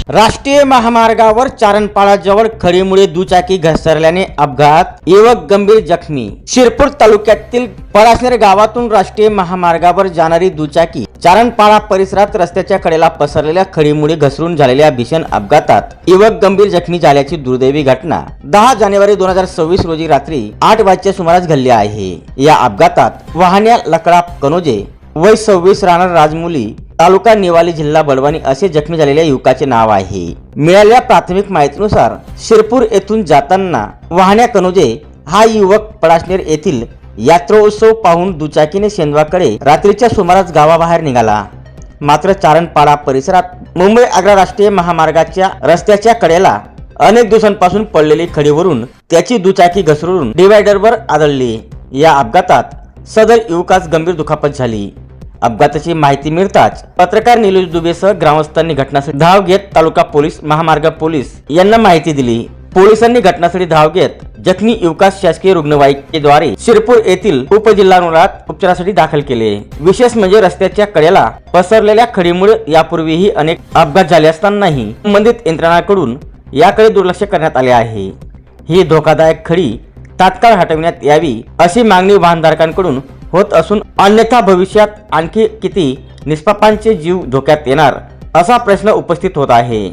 राष्ट्रीय महामार्गावर चारणपाळाजवळ खडीमुळे दुचाकी घसरल्याने अपघात, युवक गंभीर जखमी। शिरपूर तालुक्यातील पळासनेर गावातून राष्ट्रीय महामार्गावर जाणारी दुचाकी चारणपाळा परिसरात रस्त्याच्या कडेला पसरलेल्या खडीमुळे घसरून झालेल्या भीषण अपघातात युवक गंभीर जखमी झाल्याची दुर्दैवी घटना 10 जानेवारी 2026 रोजी रात्री 8 वाजच्या सुमारास घडली आहे। या अपघातात वाहन्या लकडा कनोजे वय 26 राहणार राजमुली तालुका निवाली जिल्हा बडवानी असे जखमी झालेल्या युवकाचे नाव आहे। मिळालेल्या प्राथमिक माहितीनुसार शिरपूर येथून जाताना वाहन्या कनोजे हा युवक पळासनेर येथील यात्रोत्सव पाहून दुचाकीने शेंदवाकडे रात्रीच्या सुमारास गावाबाहेर निघाला। मात्र चारणपाडा परिसरात मुंबई आग्रा राष्ट्रीय महामार्गाच्या रस्त्याच्या कडेला अनेक दिवसांपासून पडलेली खडीवरून त्याची दुचाकी घसरून डिवायडरवर आदळली। या अपघातात सदर युवकास गंभीर दुखापत झाली। अपघाताची माहिती मिळताच पत्रकार निलेश दुबेसह ग्रामस्थांनी घटनास्थळी धाव घेत तालुका पोलीस, महामार्ग पोलीस यांना माहिती दिली। पोलिसांनी घटनास्थळी धाव घेत जखमी युवकास शासकीय रुग्णवाहिकेद्वारे शिरपूर येथील उपजिल्हा रुग्णालयात उपचारासाठी दाखल केले। विशेष म्हणजे रस्त्याच्या कडेला पसरलेल्या खडीमुळे यापूर्वीही अनेक अपघात झाले असतानाही संबंधित यंत्रणांकडून याकडे दुर्लक्ष करण्यात आले आहे। ही धोकादायक खडी तात्काळ हटविण्यात यावी अशी मागणी वाहनधारकांकडून होत असून अन्यथा भविष्यात आणखी किती निष्पापांचे जीव धोक्यात येणार असा प्रश्न उपस्थित होत आहे।